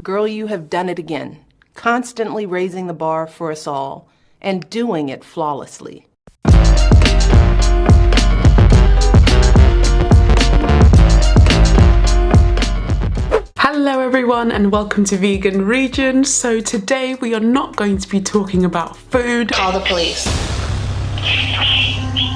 Girl, you have done it again, constantly raising the bar for us all and doing it flawlessly. Hello everyone and welcome to Vegan Region. So today we are not going to be talking about food. Call the police.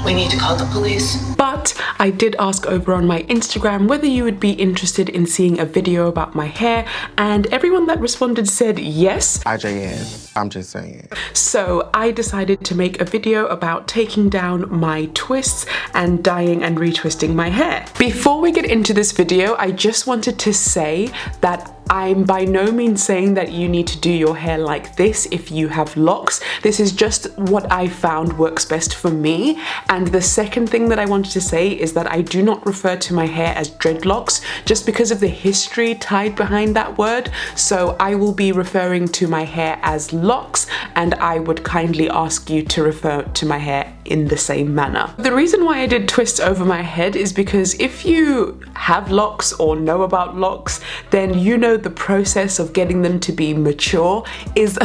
We need to call the police. But I did ask over on my Instagram whether you would be interested in seeing a video about my hair, and everyone that responded said yes. I'm just saying. So I decided to make a video about taking down my twists and dyeing and retwisting my hair. Before we get into this video, I just wanted to say that I'm by no means saying that you need to do your hair like this if you have locks. This is just what I found works best for me. And the second thing that I wanted to say is that I do not refer to my hair as dreadlocks just because of the history tied behind that word. So I will be referring to my hair as locks, and I would kindly ask you to refer to my hair in the same manner. The reason why I did twists over my head is because if you have locks or know about locks, then you know the process of getting them to be mature is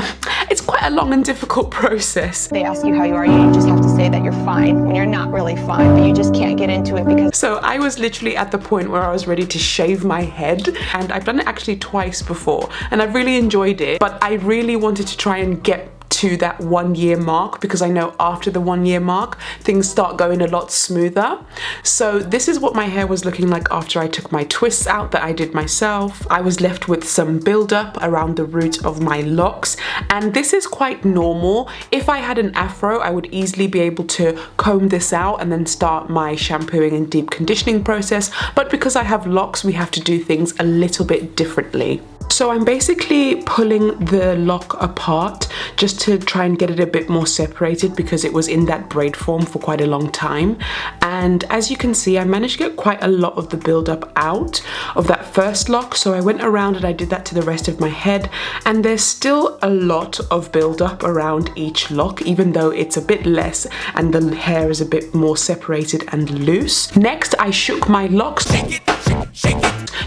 it's quite a long and difficult process. They ask you how you are, you just have to say that you're fine when you're not really fine, but you just can't get into it because... So I was literally at the point where I was ready to shave my head, and I've done it actually twice before and I've really enjoyed it, but I really wanted to try and get to that 1 year mark because I know after the 1 year mark things start going a lot smoother. So this is what my hair was looking like after I took my twists out that I did myself. I was left with some buildup around the root of my locks, and this is quite normal. If I had an afro, I would easily be able to comb this out and then start my shampooing and deep conditioning process, but because I have locks, we have to do things a little bit differently. So I'm basically pulling the lock apart just to try and get it a bit more separated because it was in that braid form for quite a long time. And as you can see, I managed to get quite a lot of the buildup out of that first lock. So I went around and I did that to the rest of my head. And there's still a lot of buildup around each lock, even though it's a bit less and the hair is a bit more separated and loose. Next, I shook my locks.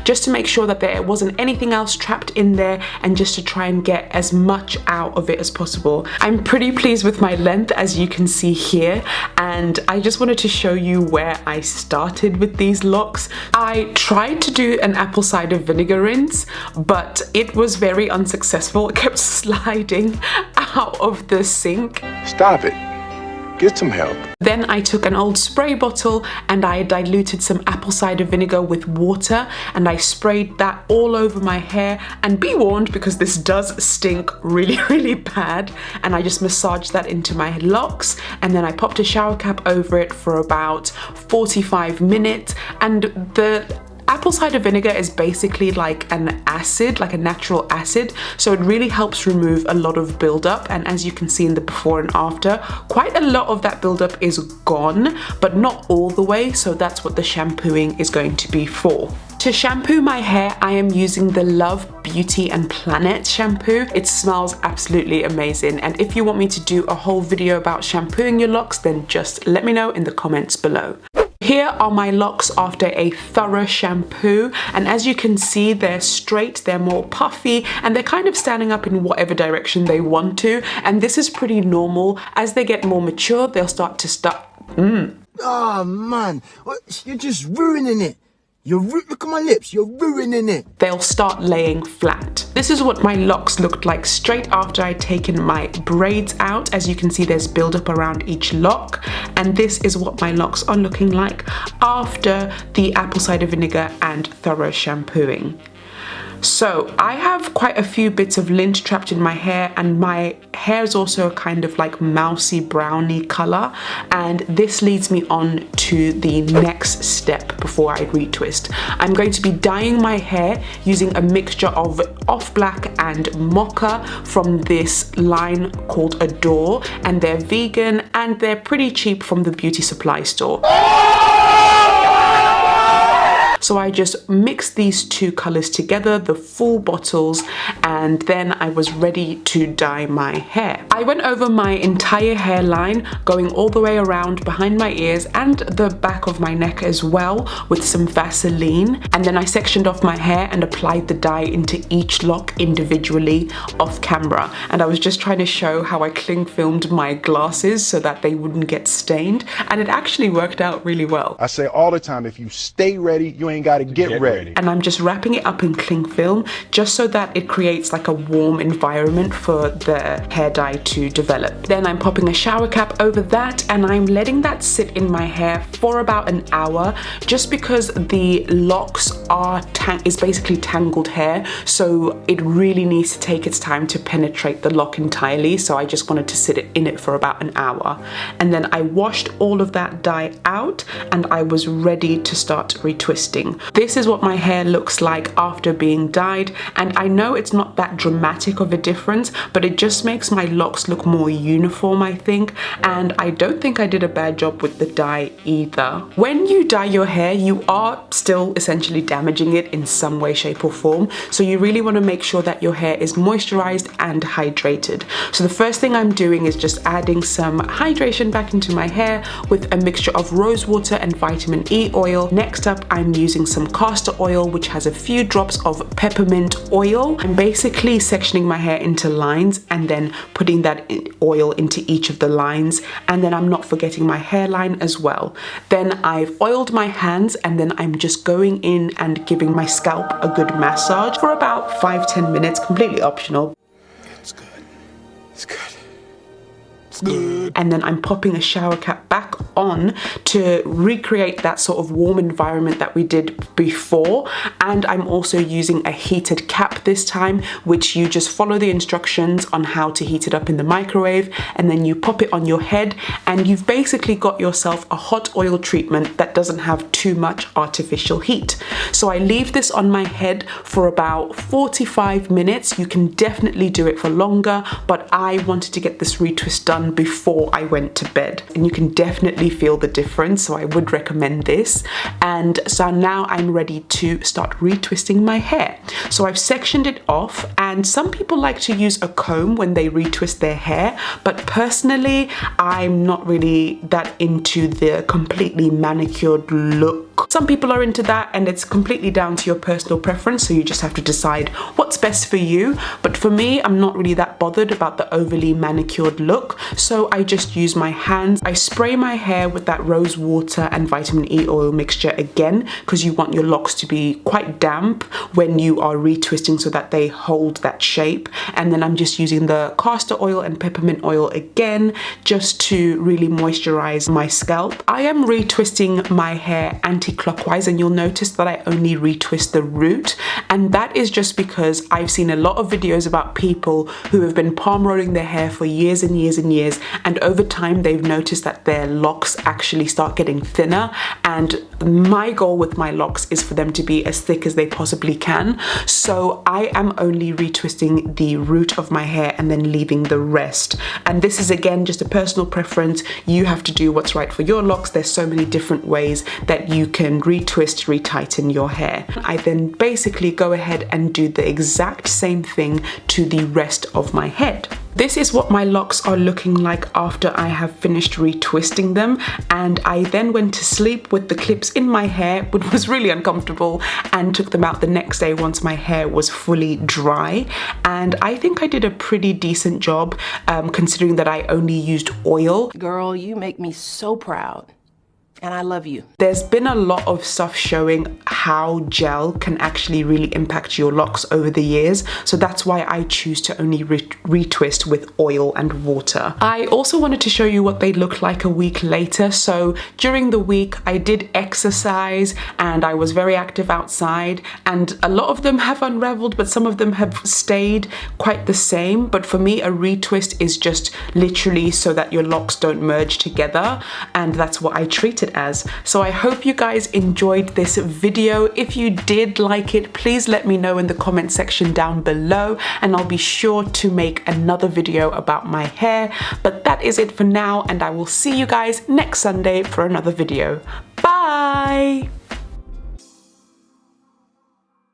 Just to make sure that there wasn't anything else trapped in there and just to try and get as much out of it as possible. I'm pretty pleased with my length, as you can see here, and I just wanted to show you where I started with these locks. I tried to do an apple cider vinegar rinse, but it was very unsuccessful. It kept sliding out of the sink. Stop it. Get some help. Then I took an old spray bottle and I diluted some apple cider vinegar with water and I sprayed that all over my hair, and be warned because this does stink really bad, and I just massaged that into my locks, and then I popped a shower cap over it for about 45 minutes. And the apple cider vinegar is basically like an acid, like a natural acid, so it really helps remove a lot of buildup. And as you can see in the before and after, quite a lot of that buildup is gone, but not all the way, so that's what the shampooing is going to be for. To shampoo my hair, I am using the Love Beauty and Planet shampoo. It smells absolutely amazing, and if you want me to do a whole video about shampooing your locks, then just let me know in the comments below. Here are my locks after a thorough shampoo, and as you can see, they're straight, they're more puffy, and they're kind of standing up in whatever direction they want to, and this is pretty normal. As they get more mature, they'll start to Oh man, you're just ruining it. Look at my lips, you're ruining it. They'll start laying flat. This is what my locks looked like straight after I'd taken my braids out. As you can see, there's buildup around each lock, and this is what my locks are looking like after the apple cider vinegar and thorough shampooing. So I have quite a few bits of lint trapped in my hair, and my hair is also a kind of like mousy browny color, and this leads me on to the next step before I retwist. I'm going to be dyeing my hair using a mixture of off black and mocha from this line called Adore, and they're vegan and they're pretty cheap from the beauty supply store. So I just mixed these two colors together, the full bottles, and then I was ready to dye my hair. I went over my entire hairline, going all the way around behind my ears and the back of my neck as well with some Vaseline, and then I sectioned off my hair and applied the dye into each lock individually off camera. And I was just trying to show how I cling filmed my glasses so that they wouldn't get stained, and it actually worked out really well. I say all the time, if you stay ready, you ain't gotta get ready. And I'm just wrapping it up in cling film just so that it creates like a warm environment for the hair dye to develop. Then I'm popping a shower cap over that and I'm letting that sit in my hair for about an hour, just because the locks is basically tangled hair, so it really needs to take its time to penetrate the lock entirely. So I just wanted to sit in it for about an hour, and then I washed all of that dye out and I was ready to start retwisting. This is what my hair looks like after being dyed, and I know it's not that dramatic of a difference, but it just makes my locks look more uniform, I think, and I don't think I did a bad job with the dye either. When you dye your hair, you are still essentially damaging it in some way, shape or form, so you really want to make sure that your hair is moisturized and hydrated. So the first thing I'm doing is just adding some hydration back into my hair with a mixture of rose water and vitamin E oil. Next up, I'm using some castor oil, which has a few drops of peppermint oil. I'm basically sectioning my hair into lines and then putting that oil into each of the lines, and then I'm not forgetting my hairline as well. Then I've oiled my hands, and then I'm just going in and giving my scalp a good massage for about 5-10 minutes, completely optional. It's good. It's good. It's good. And then I'm popping a shower cap back on to recreate that sort of warm environment that we did before. And I'm also using a heated cap this time, which you just follow the instructions on how to heat it up in the microwave, and then you pop it on your head, and you've basically got yourself a hot oil treatment that doesn't have too much artificial heat. So I leave this on my head for about 45 minutes. You can definitely do it for longer, but I wanted to get this retwist done before I went to bed, and you can definitely feel the difference, so I would recommend this. And so now I'm ready to start retwisting my hair. So I've sectioned it off, and some people like to use a comb when they retwist their hair, but personally I'm not really that into the completely manicured look. Some people are into that, and it's completely down to your personal preference, so you just have to decide what's best for you. But for me, I'm not really that bothered about the overly manicured look, so I just use my hands. I spray my hair with that rose water and vitamin E oil mixture again, because you want your locks to be quite damp when you are retwisting so that they hold that shape. And then I'm just using the castor oil and peppermint oil again, just to really moisturize my scalp. I am retwisting my hair anti-clockwise, and you'll notice that I only retwist the root, and that is just because I've seen a lot of videos about people who have been palm rolling their hair for years and years and years, and over time they've noticed that their locks actually start getting thinner, and my goal with my locks is for them to be as thick as they possibly can. So I am only retwisting the root of my hair and then leaving the rest, and this is again just a personal preference. You have to do what's right for your locks. There's so many different ways that you can retwist, retighten your hair. I then basically go ahead and do the exact same thing to the rest of my head. This is what my locks are looking like after I have finished retwisting them, and I then went to sleep with the clips in my hair, which was really uncomfortable, and took them out the next day once my hair was fully dry. And I think I did a pretty decent job, considering that I only used oil. Girl, you make me so proud. And I love you. There's been a lot of stuff showing how gel can actually really impact your locks over the years, so that's why I choose to only retwist with oil and water. I also wanted to show you what they look like a week later. So during the week I did exercise and I was very active outside, and a lot of them have unraveled, but some of them have stayed quite the same. But for me, a retwist is just literally so that your locks don't merge together, and that's what I treat it as. So I hope you guys enjoyed this video. If you did like it, please let me know in the comment section down below, and I'll be sure to make another video about my hair. But that is it for now, and I will see you guys next Sunday for another video. Bye!